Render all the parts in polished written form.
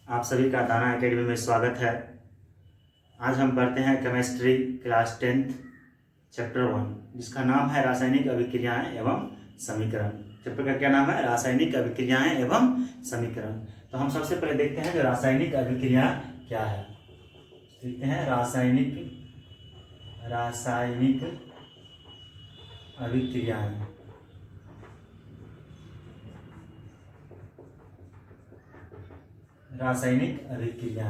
आप सभी का दाना एकेडमी में स्वागत है। आज हम पढ़ते हैं केमिस्ट्री क्लास 10th चैप्टर 1, जिसका नाम है रासायनिक अभिक्रियाएं एवं समीकरण। चैप्टर का क्या नाम है? रासायनिक अभिक्रियाएं एवं समीकरण। तो हम सबसे पहले देखते हैं जो रासायनिक अभिक्रिया क्या है। देखते हैं रासायनिक अभिक्रियाएं। रासायनिक अभिक्रिया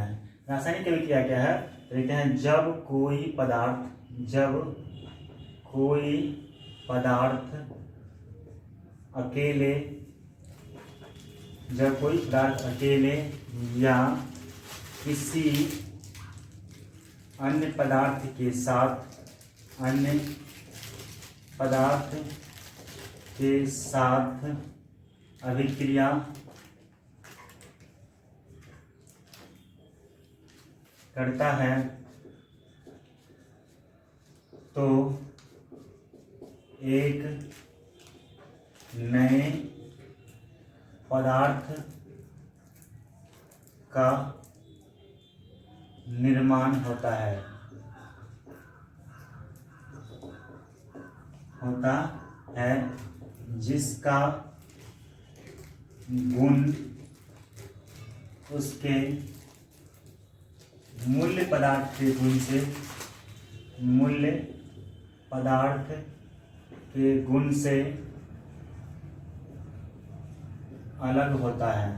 क्या है? देखते हैं जब कोई पदार्थ अकेले या किसी अन्य पदार्थ के साथ अभिक्रिया करता है तो एक नए पदार्थ का निर्माण होता है जिसका गुण उसके मूल पदार्थ के गुण से अलग होता है।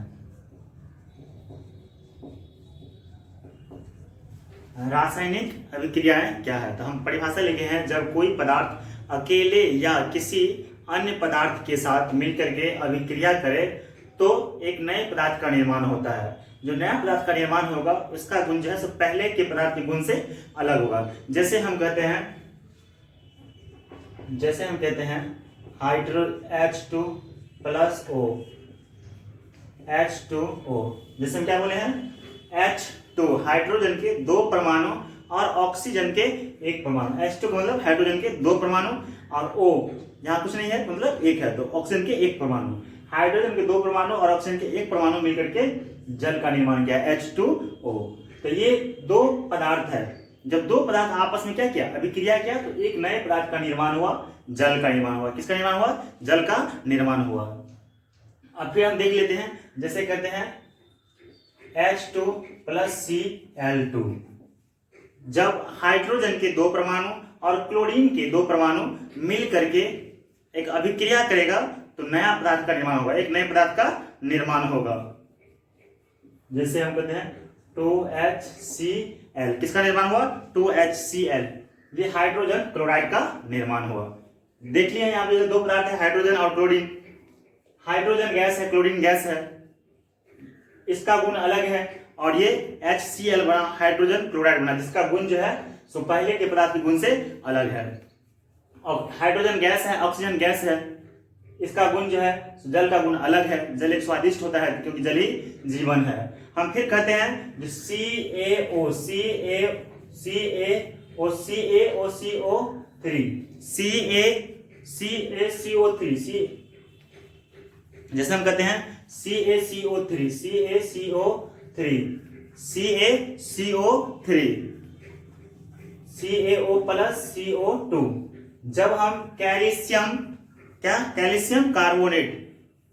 रासायनिक अभिक्रियाएं क्या है? तो हम परिभाषा लिखे हैं, जब कोई पदार्थ अकेले या किसी अन्य पदार्थ के साथ मिलकर के अभिक्रिया करे तो एक नए पदार्थ का निर्माण होता है। जो नया पदार्थ का निर्माण होगा उसका गुण जो है सो पहले के पदार्थ के गुण से अलग होगा। जैसे हम कहते हैं hydro H2 plus O, H2O। जैसे हम क्या बोले हैं? H2 हाइड्रोजन के 2 परमाणु और ऑक्सीजन के 1 परमाणु। H2 का मतलब हाइड्रोजन के 2 परमाणु और O यहाँ कुछ नहीं है मतलब 1 है, तो ऑक्सीजन के 1 परमाणु। हाइड्रोजन के 2 परमाणु और ऑक्सीजन के 1 परमाणु मिलकर के जल का निर्माण किया, H2O। तो ये 2 पदार्थ है। जब 2 पदार्थ आपस में क्या किया? अभिक्रिया किया, तो एक नए पदार्थ का निर्माण हुआ, जल का निर्माण हुआ। किसका निर्माण हुआ? जल का निर्माण हुआ। अब फिर हम देख लेते हैं, जैसे कहते हैं H2 प्लस Cl2। जब हाइड्रोजन के 2 परमाणु और क्लोरीन के 2 परमाणु मिल करके एक अभिक्रिया करेगा तो नया पदार्थ का निर्माण होगा, एक नए पदार्थ का निर्माण होगा। जैसे हम कहते हैं 2HCl। किसका निर्माण हुआ? 2HCl। ये हाइड्रोजन क्लोराइड का निर्माण हुआ। देख लिया यहाँ पे 2 पदार्थ है, हाइड्रोजन और क्लोरीन। हाइड्रोजन गैस है, क्लोरीन गैस है, इसका गुण अलग है और ये HCl बना, हाइड्रोजन क्लोराइड बना, जिसका गुण जो है सो पहले के पदार्थ के गुण से अलग है। और हाइड्रोजन गैस है, ऑक्सीजन गैस है, इसका गुण जो है जल का गुण अलग है। जल एक स्वादिष्ट होता है क्योंकि जल ही जीवन है। हम फिर कहते हैं जो CaCO3। जैसे हम कहते हैं CaCO प्लस CO2। जब हम कैल्शियम कार्बोनेट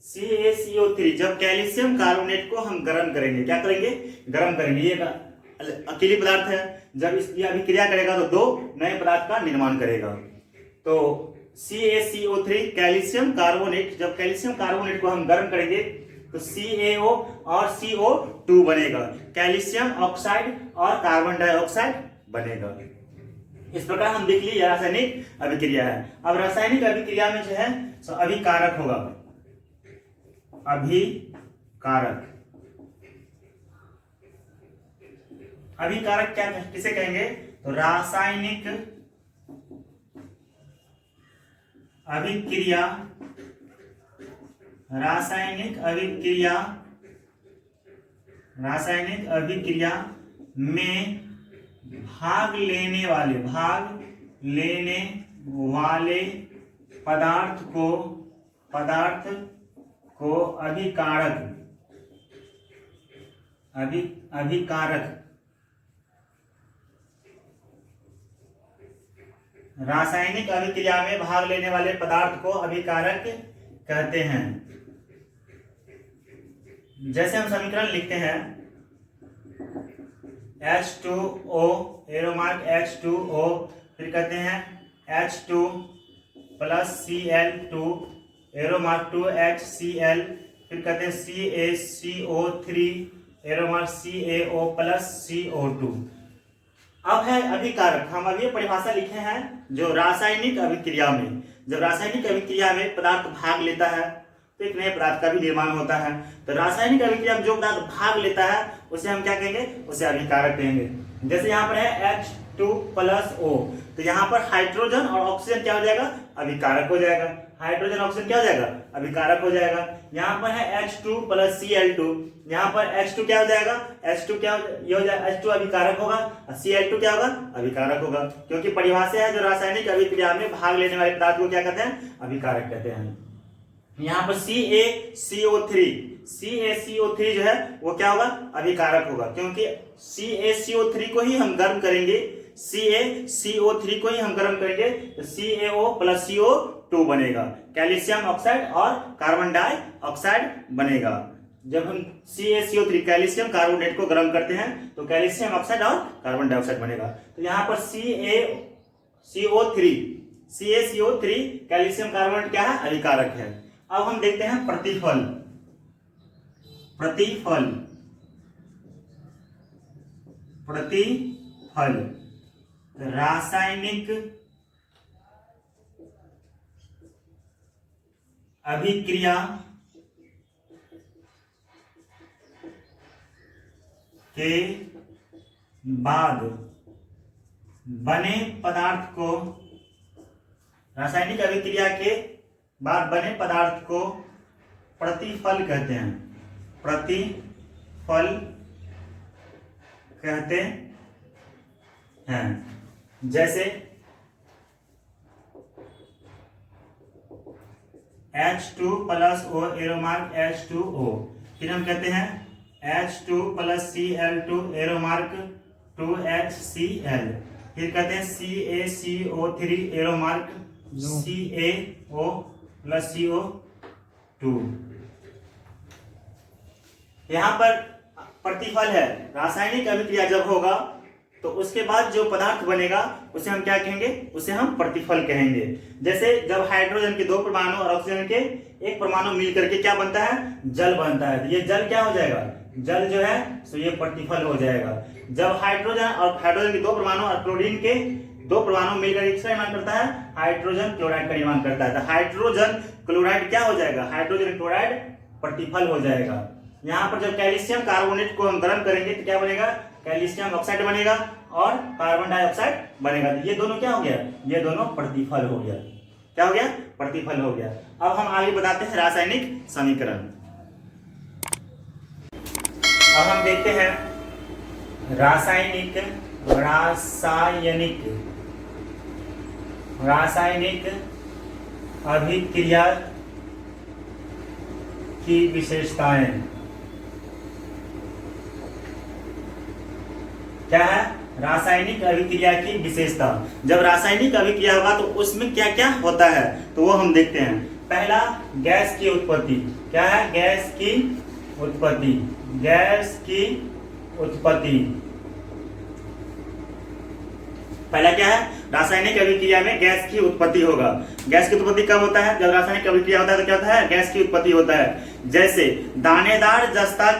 CaCO3, जब कैल्शियम कार्बोनेट को हम गर्म करेंगे, क्या करेंगे? गर्म करेंगे। ये अकेली पदार्थ है, जब इसकी अभिक्रिया करेगा तो 2 नए पदार्थ का निर्माण करेगा। तो CaCO3 कैल्शियम कार्बोनेट, जब कैल्शियम कार्बोनेट को हम गर्म करेंगे तो CaO और CO2 बनेगा, कैल्शियम ऑक्साइड और कार्बन डाइऑक्साइड बनेगा। इस प्रकार हम देख लिए रासायनिक अभिक्रिया है। अब रासायनिक अभिक्रिया में जो है सो अभिकारक होगा। अभिकारक क्या किसे कहेंगे? तो रासायनिक अभिक्रिया में भाग लेने वाले पदार्थ को अभिकारक रासायनिक अभिक्रिया में भाग लेने वाले पदार्थ को अभिकारक कहते हैं। जैसे हम समीकरण लिखते हैं H2O एरोमार्क H2O, फिर कहते हैं H2 प्लस Cl2 एरोमार्क 2HCl, फिर कहते हैं CaCO3 एरोमार्क CaO प्लस CO2। अब है अभिकारक। हम अभी परिभाषा लिखे हैं जो रासायनिक अभिक्रिया में, जब रासायनिक अभिक्रिया में पदार्थ भाग लेता है तो एक नए पदार्थ का भी निर्माण होता है। तो रासायनिक अभिक्रिया में जो पदार्थ भाग लेता है उसे हम क्या कहेंगे, उसे अभिकारक कहेंगे। जैसे यहाँ पर है H2 प्लस O, तो यहाँ पर हाइड्रोजन और ऑक्सीजन क्या हो जाएगा, अभिकारक हो जाएगा। हाइड्रोजन ऑक्सीजन क्या हो जाएगा, अभिकारक हो जाएगा। यहाँ पर है H2 प्लस Cl2, यहाँ पर H2 क्या हो जाएगा, H2 क्या ये हो जाएगा, H2 अभिकारक होगा और Cl2 क्या होगा, अभिकारक होगा। क्योंकि परिभाषा है जो रासायनिक अभिक्रिया में भाग लेने वाले पदार्थ को क्या कहते हैं, अभिकारक कहते हैं। यहाँ पर CaCO3 जो है वो क्या होगा, अभिकारक होगा, क्योंकि CaCO3 को ही हम गर्म करेंगे, CaCO3 को ही हम गर्म करेंगे तो CaO प्लस CO2 बनेगा, कैल्शियम ऑक्साइड और कार्बन डाइऑक्साइड बनेगा। जब हम CaCO3 कैल्शियम कार्बोनेट को गर्म करते हैं तो कैल्शियम ऑक्साइड और कार्बन डाइऑक्साइड बनेगा। तो यहाँ पर CaCO3 कैल्शियम कार्बोनेट क्या है, अभिकारक है। अब हम देखते हैं प्रतिफल। रासायनिक अभिक्रिया के बाद बने पदार्थ को, रासायनिक अभिक्रिया के बाद बने पदार्थ को प्रतिफल कहते हैं। प्रतिफल कहते हैं। जैसे H2 प्लस O एरोमार्क H2O, फिर हम कहते हैं H2 प्लस Cl2 एरोमार्क 2HCl, फिर कहते हैं CaCO3 एरोमार्क CaO प्लस CO2। यहाँ पर प्रतिफल है। रासायनिक अभिक्रिया जब होगा तो उसके बाद जो पदार्थ बनेगा उसे हम क्या कहेंगे, उसे हम प्रतिफल कहेंगे। जैसे जब हाइड्रोजन के 2 परमाणु और ऑक्सीजन के 1 परमाणु मिलकर के क्या बनता है, जल बनता है। ये जल क्या हो जाएगा, जल जो है तो ये प्रतिफल हो जाएगा। जब हाइड्रोजन के 2 परमाणु और क्लोरीन के 2 परमाणु मिलकर किसका निर्माण करता है, हाइड्रोजन क्लोराइड का निर्माण करता है। तो हाइड्रोजन क्लोराइड क्या हो जाएगा, हाइड्रोजन क्लोराइड प्रतिफल हो जाएगा। यहाँ पर जब कैल्शियम कार्बोनेट को हम गर्म करेंगे तो क्या बनेगा, कैल्शियम ऑक्साइड बनेगा और कार्बन डाइऑक्साइड बनेगा। तो ये दोनों क्या हो गया, ये दोनों प्रतिफल हो गया। क्या हो गया, प्रतिफल हो गया। अब हम आगे बताते हैं रासायनिक समीकरण। अब हम देखते हैं रासायनिक अभिक्रिया की विशेषताएं। क्या है, रासायनिक अभिक्रिया की विशेषता। जब रासायनिक अभिक्रिया होगा तो उसमें क्या क्या होता है तो वो हम देखते हैं। पहला, गैस की उत्पत्ति। क्या है, गैस की उत्पत्ति। पहला क्या है, रासायनिक अभिक्रिया में गैस की उत्पत्ति होगा। गैस की उत्पत्ति कब होता है, जब रासायनिक अभिक्रिया होता है तो क्या होता है, गैस की उत्पत्ति होता है। जैसे दानेदार जस्ता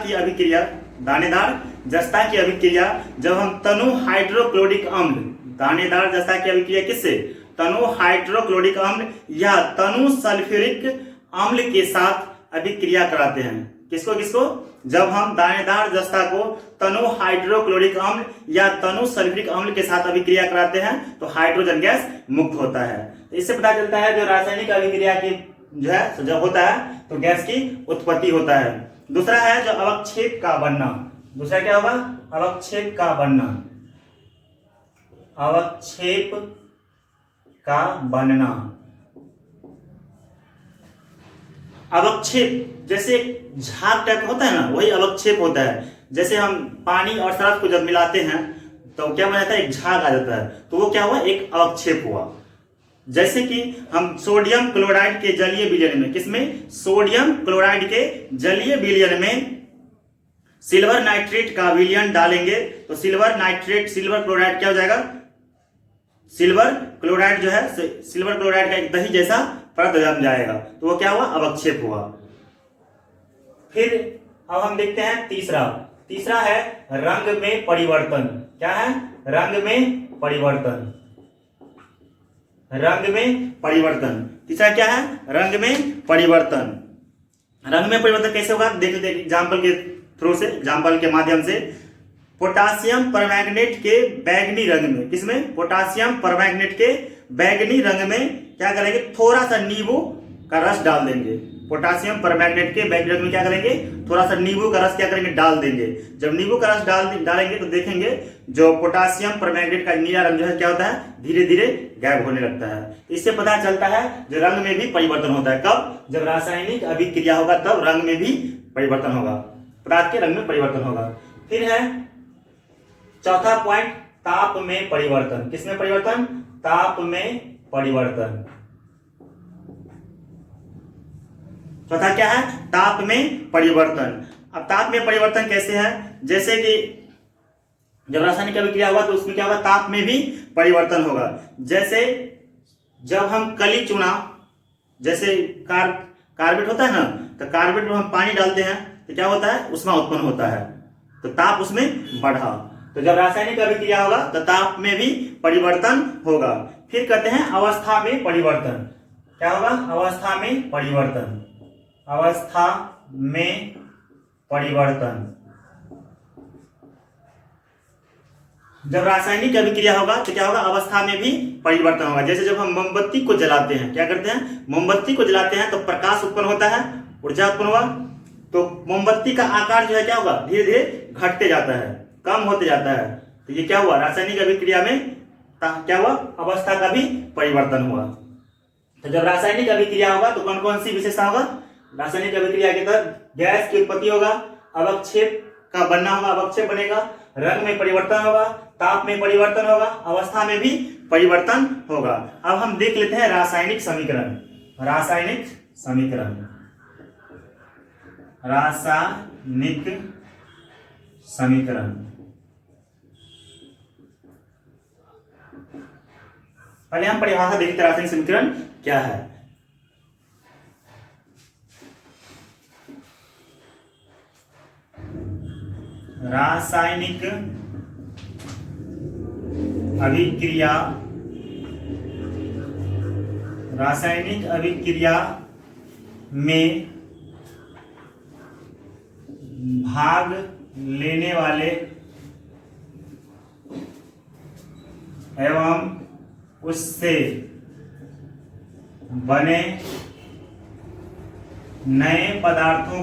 की अभिक्रिया जब हम तनु हाइड्रोक्लोरिक अम्ल, दानेदार जस्ता की अभिक्रिया किससे, तनु हाइड्रोक्लोरिक अम्ल या तनु सल्फ्यूरिक अम्ल के साथ अभिक्रिया कराते हैं। किसको, जब हम दानेदार जस्ता को तनु हाइड्रोक्लोरिक अम्ल या तनु सल्फ्यूरिक अम्ल के साथ अभिक्रिया कराते हैं तो हाइड्रोजन गैस मुक्त होता है। तो इससे पता चलता है जो रासायनिक अभिक्रिया की जो है जब होता है तो गैस की उत्पत्ति होता है। दूसरा है जो अवक्षेप का बनना। दूसरा क्या होगा, अवक्षेप का बनना। अवक्षेप जैसे झाग टाइप होता है ना, वही अवक्षेप होता है। जैसे हम पानी और सरफ को जब मिलाते हैं तो क्या बन जाता है, एक झाग आ जाता है, तो वो क्या हुआ, एक अवक्षेप हुआ। जैसे कि हम सोडियम क्लोराइड के जलीय विलयन में, किसमें, सोडियम क्लोराइड के जलीय विलयन में सिल्वर नाइट्रेट का विलयन डालेंगे तो सिल्वर नाइट्रेट, सिल्वर क्लोराइड क्या हो जाएगा, सिल्वर क्लोराइड जो है, सिल्वर क्लोराइड का एक दही जैसा परत जम जाएगा, तो वो क्या हुआ, अवक्षेप हुआ। फिर अब हम देखते हैं तीसरा है रंग में परिवर्तन। क्या है, रंग में परिवर्तन। रंग में परिवर्तन, तीसरा क्या है, रंग में परिवर्तन। रंग में परिवर्तन कैसे होगा, देख लेते एग्जाम्पल के थ्रू से, एग्जाम्पल के माध्यम से। पोटासियम परमैंगनेट के बैंगनी रंग में, किसमें, पोटासियम परमैंगनेट के बैंगनी रंग में क्या करेंगे, थोड़ा सा नींबू का रस डाल देंगे। पोटासियम परमैंगनेट के बैंगनी रंग में क्या करेंगे, थोड़ा सा नींबू का रस क्या करेंगे, डाल देंगे। जब नींबू का रस डालेंगे तो देखेंगे जो पोटासियम परमैंगनेट का नीला रंग जो है क्या होता है, धीरे धीरे गायब होने लगता है। इससे पता चलता है जो रंग में भी परिवर्तन होता है। कब, जब रासायनिक अभिक्रिया होगा तब रंग में भी परिवर्तन होगा, पदार्थ के रंग में परिवर्तन होगा। फिर है चौथा पॉइंट, ताप में परिवर्तन। किसमें परिवर्तन, ताप में परिवर्तन। चौथा क्या है, ताप में परिवर्तन। अब ताप में परिवर्तन कैसे है, जैसे कि जब रासायनिक अभिक्रिया हुआ तो उसमें क्या होगा, ताप में भी परिवर्तन होगा। जैसे जब हम कली चूना, जैसे कार्बेट होता है ना, तो कार्बेट में हम पानी डालते हैं तो क्या होता है, ऊष्मा उत्पन्न होता है, तो ताप उसमें बढ़ा। तो जब रासायनिक अभिक्रिया होगा तो ताप में भी परिवर्तन होगा। फिर कहते हैं अवस्था में परिवर्तन। क्या होगा, अवस्था में परिवर्तन। अवस्था में परिवर्तन, जब रासायनिक अभिक्रिया होगा तो क्या होगा, अवस्था में भी परिवर्तन होगा। जैसे जब हम मोमबत्ती को जलाते हैं, क्या करते हैं, मोमबत्ती को जलाते हैं तो प्रकाश उत्पन्न होता है, ऊर्जा उत्पन्न हुआ, तो मोमबत्ती का आकार जो है क्या होगा, धीरे धीरे घटते जाता है, कम होते जाता है। तो ये क्या हुआ, रासायनिक अभिक्रिया में क्या हुआ, अवस्था का भी परिवर्तन हुआ। तो जब रासायनिक अभिक्रिया होगा तो कौन कौन सी विशेषता होगा, रासायनिक अभिक्रिया के तहत गैस की उत्पत्ति होगा, अवक्षेप का बनना होगा, अवक्षेप बनेगा, रंग में परिवर्तन होगा, ताप में परिवर्तन होगा, अवस्था में भी परिवर्तन होगा। अब हम देख लेते हैं रासायनिक समीकरण। रासायनिक समीकरण, रासायनिक समीकरण। पहले हम परिभाषा देखते हैं, रासायनिक समीकरण क्या है। रासायनिक अभिक्रिया, रासायनिक अभिक्रिया में भाग लेने वाले एवं उससे बने नए पदार्थों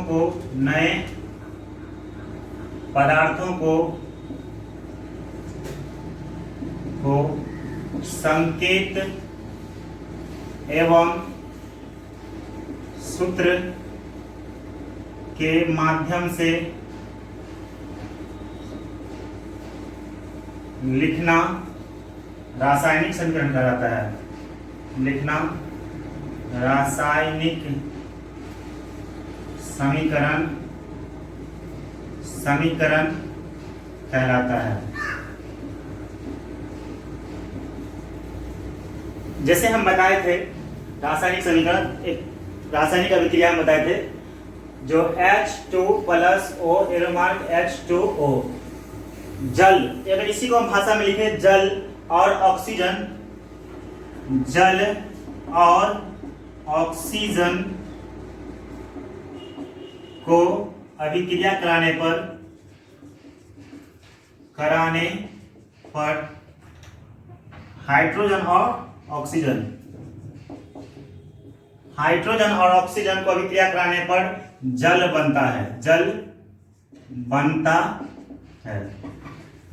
को संकेत एवं सूत्र के माध्यम से लिखना रासायनिक समीकरण कहा जाता है। लिखना रासायनिक समीकरण कहलाता है। जैसे हम बताए थे रासायनिक समीकरण, एक रासायनिक अभिक्रिया हम बताए थे, जो H2+O H2O, जल, अगर इसी को हम भाषा में लिखें, जल और ऑक्सीजन, जल और ऑक्सीजन को अभिक्रिया कराने पर हाइड्रोजन और ऑक्सीजन को अभिक्रिया कराने पर जल बनता है।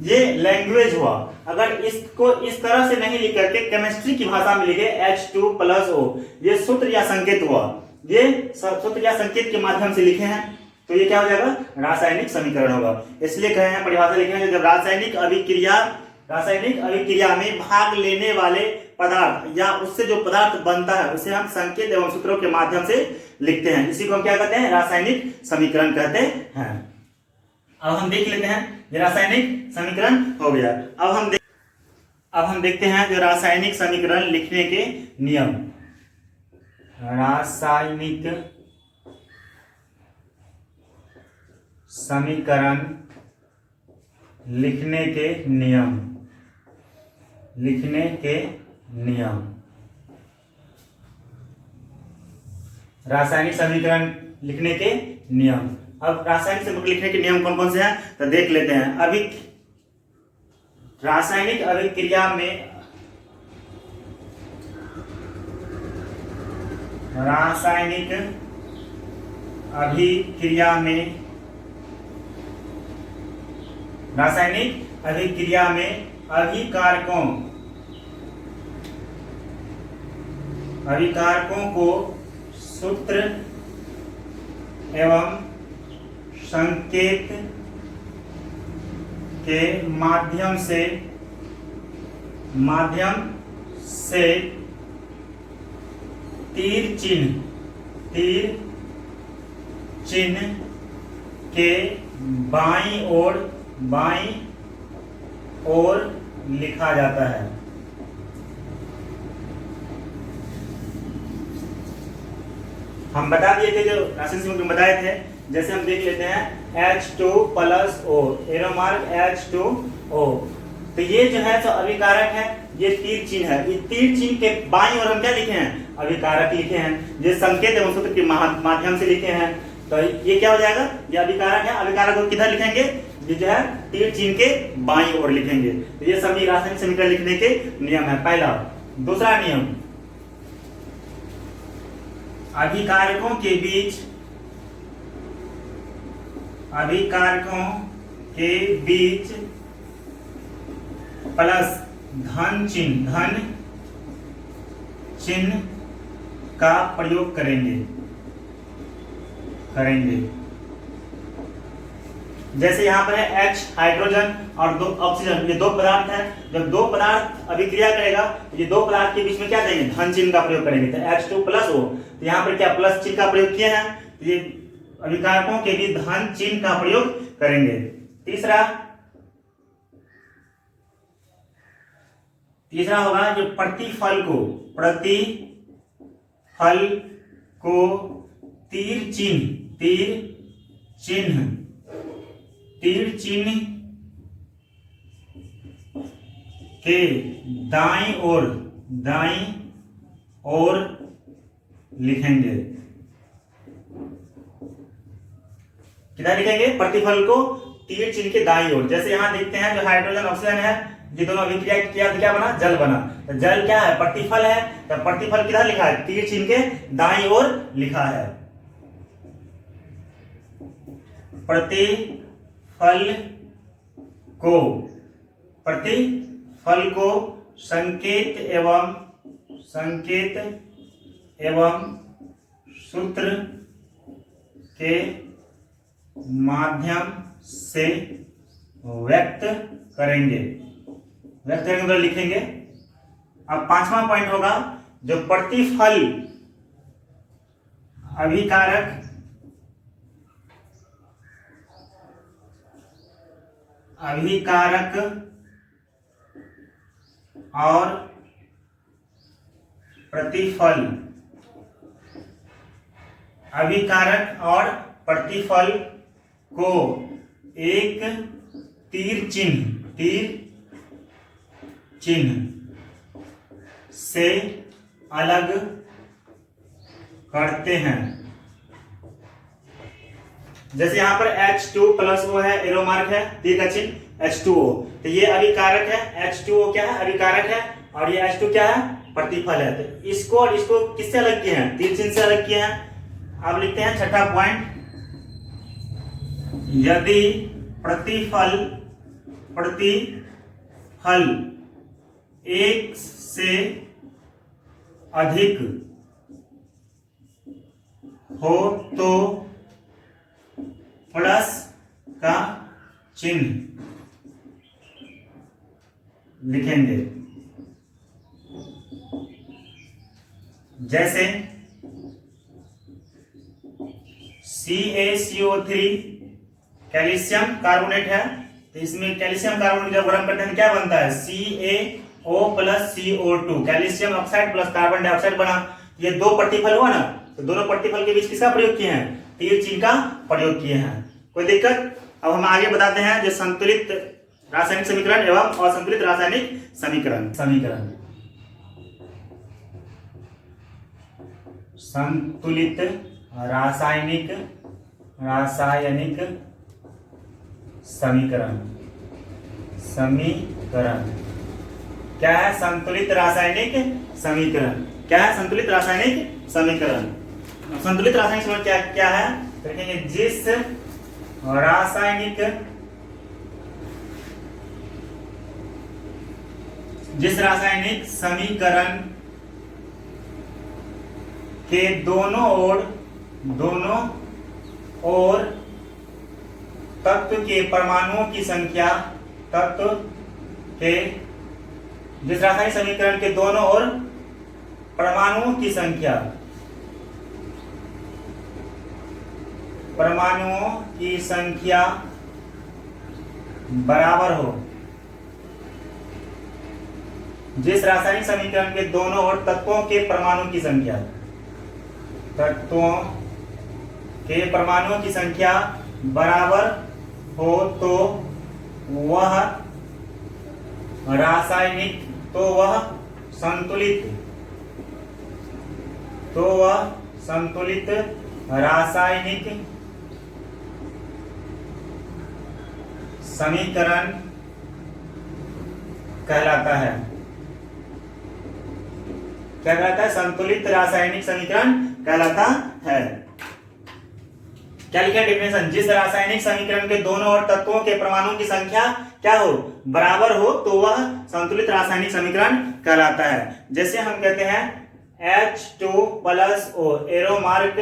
ये लैंग्वेज हुआ। अगर इसको इस तरह से नहीं लिख करके केमिस्ट्री की भाषा में लिखे H2+O, ये सूत्र या संकेत हुआ, ये सूत्र या संकेत के माध्यम से लिखे हैं तो ये क्या हो जाएगा, रासायनिक समीकरण होगा। इसलिए कहे हैं परिभाषा लिखे हैं, जब रासायनिक अभिक्रिया में भाग लेने वाले पदार्थ या उससे जो पदार्थ बनता है उसे हम संकेत एवं सूत्रों के माध्यम से लिखते हैं। इसी को हम क्या कहते हैं, रासायनिक समीकरण कहते हैं। अब हम देख लेते हैं, ये रासायनिक समीकरण हो गया। अब हम देखते हैं जो रासायनिक समीकरण लिखने के नियम। रासायनिक समीकरण लिखने के नियम। रासायनिक समीकरण लिखने के नियम। अब रासायनिक समीकरण लिखने के नियम कौन कौन से हैं, तो देख लेते हैं। रासायनिक अभिक्रिया में अभिकारकों को सूत्र एवं संकेत के माध्यम से तीर चिन्ह के बाईं ओर लिखा जाता है। हम बता दिए थे, जो रासायनिक समीकरण बताए थे, जैसे हम देख लेते हैं H2+O, एरो मार्क H2O। तो ये जो है तो अभिकारक है, ये तीर चिन्ह है। ये तीर चिन्ह के बाईं ओर हम क्या लिखे हैं, अभिकारक लिखे हैं। ये संकेत एवं सूत्र के माध्यम से लिखे हैं। तो ये क्या हो जाएगा, ये अभिकारक है। अभिकारक को किधर लिखेंगे, ये जो है तीर चिन्ह के बाईं ओर लिखेंगे। तो ये सभी रासायनिक समीकरण लिखने के नियम है, पहला। दूसरा नियम, अभिकारकों के बीच प्लस धन चिन्ह का प्रयोग करेंगे। जैसे यहाँ पर है H हाइड्रोजन और 2 ऑक्सीजन, ये 2 पदार्थ हैं। जब 2 पदार्थ अभिक्रिया करेगा, ये 2 पदार्थ के बीच में क्या देंगे, धन चिन्ह का प्रयोग करेंगे। तो H2+O, तो यहाँ पर क्या प्लस चिन्ह का प्रयोग किए हैं, तो ये अभिकारकों के लिए धन चिन्ह का प्रयोग करेंगे। तीसरा होगा जो प्रतिफल को तीर चिन्ह के दाईं ओर लिखेंगे। किधर लिखेंगे, प्रतिफल को तीर चिन्ह के दाईं ओर। जैसे यहाँ देखते हैं जो हाइड्रोजन ऑक्सीजन है, ये दोनों अभिक्रिया किया तो क्या बना, जल बना। तो जल क्या है, प्रतिफल है। तो प्रतिफल किधर लिखा है, तीर चिन्ह के दाईं ओर लिखा है। प्रतिफल को संकेत एवं सूत्र के माध्यम से व्यक्त करेंगे मतलब लिखेंगे। अब 5वां पॉइंट होगा जो प्रतिफल अभिकारक और प्रतिफल को एक तीर चिन्ह से अलग करते हैं। जैसे यहाँ पर H2+O है, एरो मार्क है, तीर का चिन्ह H2O। तो ये अभिकारक है, H2O क्या है, अभिकारक है, और ये H2 क्या है, प्रतिफल है। तो इसको और इसको किससे अलग किए हैं, तीर चिन्ह से अलग किए हैं। अब लिखते हैं 6ठा पॉइंट, यदि प्रतिफल एक से अधिक हो तो प्लस का चिन्ह लिखेंगे। जैसे CaCO3 कैल्शियम कार्बोनेट है, तो इसमें कैल्शियम कार्बोनेट जब गर्म करते हैं क्या बनता है, CaO plus CO2, calcium oxide plus carbon dioxide बना। ये दो प्रतिफल हुआ ना, तो दोनों प्रतिफल के बीच किसका प्रयोग किए हैं, तीर चिन्ह का प्रयोग किए हैं। कोई दिक्कत? अब हम आगे बताते हैं जो संतुलित रासायनिक समीकरण एवं असंतुलित रासायनिक समीकरण। संतुलित रासायनिक समीकरण क्या है? संतुलित रासायनिक समीकरण क्या है? संतुलित रासायनिक समीकरण। संतुलित रासायनिक समीकरण क्या है? देखेंगे, जिस रासायनिक समीकरण के दोनों ओर तत्व के परमाणुओं की संख्या, जिस रासायनिक समीकरण के दोनों ओर परमाणुओं की संख्या बराबर हो, जिस रासायनिक समीकरण के दोनों ओर तत्वों के परमाणुओं की संख्या बराबर हो, तो वह संतुलित रासायनिक समीकरण कहलाता है। क्या कहलाता है? संतुलित रासायनिक समीकरण कहलाता है। क्या लिखा है डेफिनेशन? जिस रासायनिक समीकरण के दोनों ओर तत्वों के परमाणुओं की संख्या क्या हो, बराबर हो, तो वह संतुलित रासायनिक समीकरण कहलाता है। जैसे हम कहते हैं H2+O एरो मार्क,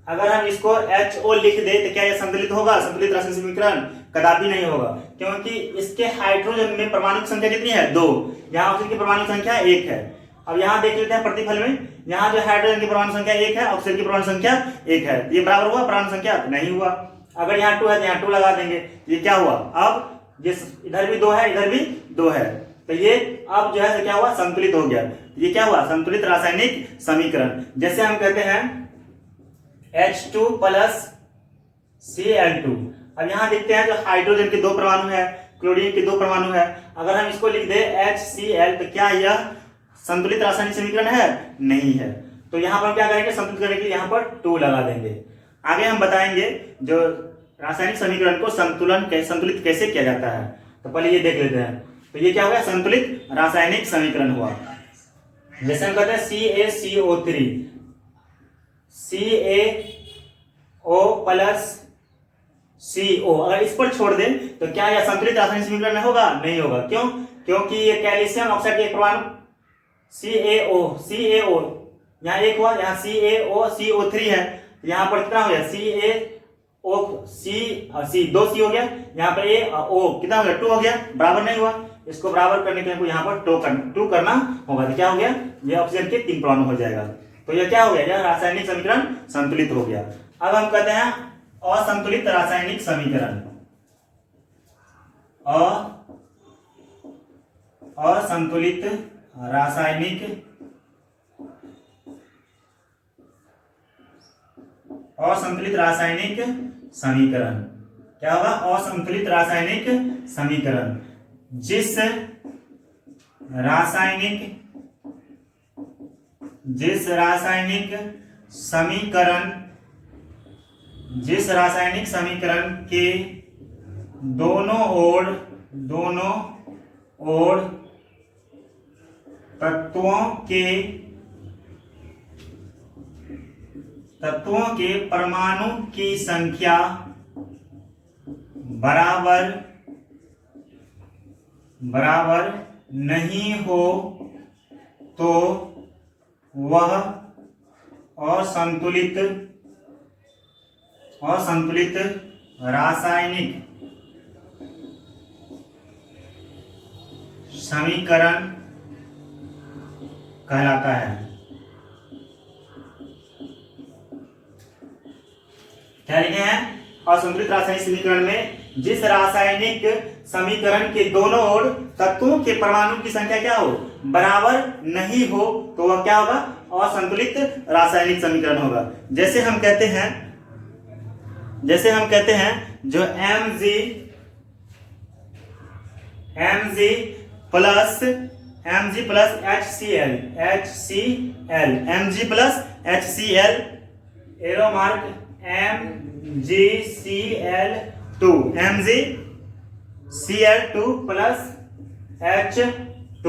अगर हम इसको HO लिख दे तो क्या यह संतुलित होगा? संतुलित रासायनिक समीकरण कदापि नहीं होगा, क्योंकि इसके हाइड्रोजन में परमाणु की संख्या कितनी है? 2। यहाँ ऑक्सीजन की परमाणु संख्या 1 है। अब यहाँ देख लेते हैं प्रतिफल में, यहाँ जो हाइड्रोजन की परमाणु संख्या 1 है, ऑक्सीजन की परमाणु संख्या 1 है, ये बराबर हुआ परमाणु संख्या? नहीं हुआ। अगर यहाँ 2 है तो यहाँ 2 लगा देंगे, ये क्या हुआ? अब जिस इधर भी 2 है, इधर भी 2 है, तो ये अब जो है क्या हुआ? संतुलित हो गया। ये क्या हुआ? संतुलित रासायनिक समीकरण। जैसे हम कहते हैं H2+Cl2। अब यहाँ देखते हैं जो हाइड्रोजन के 2 परमाणु है, क्लोरीन के 2 परमाणु है, अगर हम इसको लिख दे HCl, तो क्या यह संतुलित रासायनिक समीकरण है? नहीं है। तो यहाँ पर क्या करेंगे? संतुलित करने के लिए यहाँ पर 2 लगा देंगे। आगे हम बताएंगे जो रासायनिक समीकरण को संतुलित कैसे किया जाता है। तो पहले ये देख लेते हैं। तो ये क्या हो गया? संतुलित रासायनिक समीकरण हुआ। जैसे हम कहते हैं CaCO3, CaO+CO, अगर इस पर छोड़ दें तो क्या यह संतुलित रासायनिक समीकरण होगा? नहीं होगा। क्यों? क्योंकि ये कैल्शियम ऑक्साइड के परमाणु CaO यहाँ 1 हुआ, यहाँ CaOCO3 है, यहाँ पर कितना हो गया? C 2 C हो गया, यहाँ पर A O कितना हो गया? 2 हो गया, बराबर नहीं हुआ। इसको बराबर करने के लिए यहाँ पर 2 करना होगा, तो क्या हो गया? ये ऑक्सीजन के 3 परमाणु हो जाएगा। तो यह क्या हो गया? यह रासायनिक समीकरण संतुलित हो गया। अब हम कहते हैं असंतुलित रासायनिक समीकरण। असंतुलित रासायनिक समीकरण क्या होगा? असंतुलित रासायनिक समीकरण। जिस रासायनिक समीकरण के दोनों ओर तत्वों के परमाणु की संख्या बराबर नहीं हो, तो वह असंतुलित असंतुलित रासायनिक समीकरण कहलाता है। क्या लिखे हैं? असंतुलित रासायनिक समीकरण में जिस रासायनिक समीकरण के दोनों ओर तत्वों के परमाणु की संख्या क्या हो, बराबर नहीं हो, तो वह क्या होगा? असंतुलित रासायनिक समीकरण होगा। जैसे हम कहते हैं जो Mg plus HCl arrow mark MgCl2 plus H2।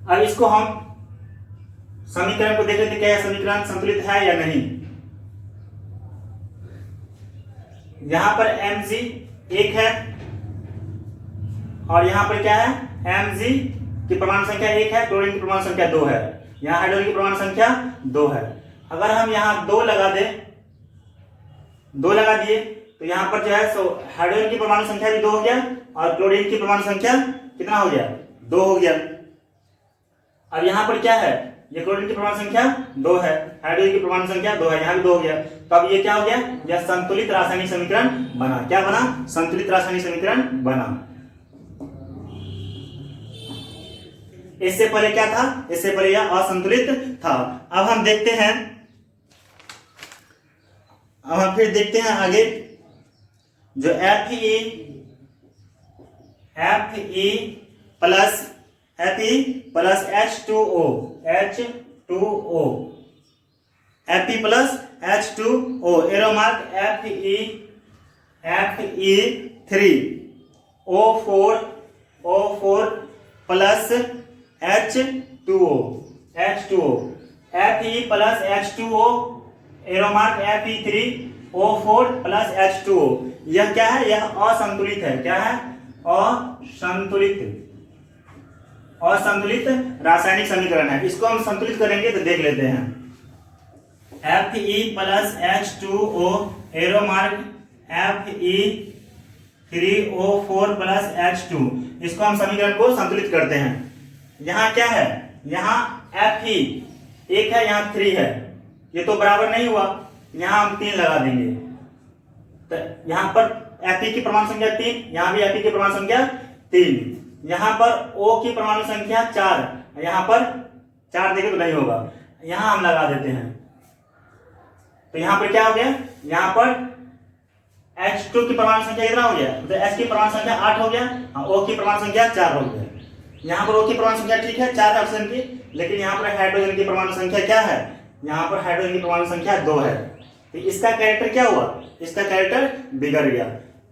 अब इसको हम समीकरण को देख लेते क्या है, समीकरण संतुलित है या नहीं। यहां पर Mg एक है और यहां पर क्या है, Mg की परमाणु संख्या एक है, क्लोरीन की परमाणु संख्या 2 है, यहां हाइड्रोजन की परमाणु संख्या 2 है। अगर हम यहां 2 लगा दिए तो यहां पर जो है सो हाइड्रोजन की परमाणु संख्या भी 2 हो गया और क्लोरीन की परमाणु संख्या कितना हो गया, 2 हो गया। अब यहां पर क्या है, ये क्लोरीन की परमाणु संख्या 2 है, हाइड्रोजन की परमाणु संख्या 2 है, यहां भी 2 हो गया। तो अब ये क्या हो गया, यह संतुलित रासायनिक समीकरण बना। क्या बना? संतुलित रासायनिक समीकरण बना। इससे पहले क्या था? इससे पहले यह असंतुलित था। अब हम फिर देखते हैं आगे जो Fe plus H2O Fe plus H2O arrow mark Fe3O4 plus H2O Fe plus H2O arrow mark Fe3O4 plus H2O। यह क्या है? यह असंतुलित है। क्या है? असंतुलित रासायनिक समीकरण है। इसको हम संतुलित करेंगे तो देख लेते हैं। Fe plus H2O arrow mark Fe3O4 plus H2। इसको हम समीकरण को संतुलित करते हैं। यहाँ क्या है, यहाँ Fe एक है, यहाँ 3 है, ये तो बराबर नहीं हुआ, यहाँ हम 3 लगा देंगे। तो यहाँ पर Fe की परमाणु संख्या 3, यहाँ भी Fe की परमाणु संख्या 3, यहाँ पर O की परमाणु संख्या 4, यहाँ पर 4 देंगे तो नहीं होगा, यहाँ हम लगा देते हैं। तो यहाँ पर क्या हो गया, यहाँ पर H2 की परमाणु संख्या कितना हो गया, तो H की परमाणु संख्या 8 हो गया, O की परमाणु संख्या 4 हो गया। यहाँ पर O की परमाणु संख्या ठीक है 4 ऑक्सीजन की, लेकिन यहाँ पर हाइड्रोजन की परमाणु संख्या क्या है, यहाँ पर हाइड्रोजन की परमाणु संख्या 2 है। तो इसका कैरेक्टर क्या हुआ, इसका कैरेक्टर बिगड़ गया।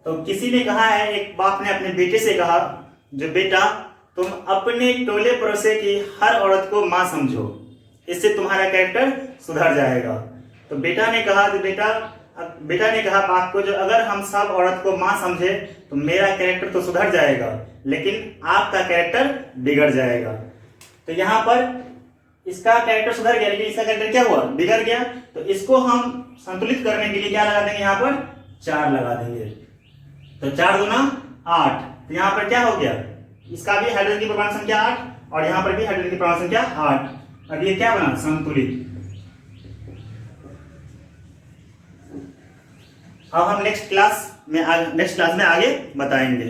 तो किसी ने कहा है, एक बाप ने अपने बेटे से कहा, जो बेटा तुम अपने टोले पड़ोसे की हर औरत को माँ समझो, इससे तुम्हारा कैरेक्टर सुधर जाएगा। तो बेटा ने कहा बाप को, जो अगर हम सब औरत को माँ समझे तो मेरा कैरेक्टर तो सुधर जाएगा, लेकिन आपका कैरेक्टर बिगड़ जाएगा। तो यहाँ पर इसका कैरेक्टर सुधर गया, लेकिन इसका कैरेक्टर क्या हुआ, बिगड़ गया। तो इसको हम संतुलित करने के लिए क्या लगा देंगे, यहाँ पर 4 लगा देंगे। तो 4 दूना 8। तो यहाँ पर क्या हो गया, इसका भी हाइड्रोजन की परमाणु संख्या 8 और यहाँ पर भी हाइड्रोजन की परमाणु संख्या 8। अब ये क्या बना, संतुलित। अब हम नेक्स्ट क्लास में आगे बताएंगे।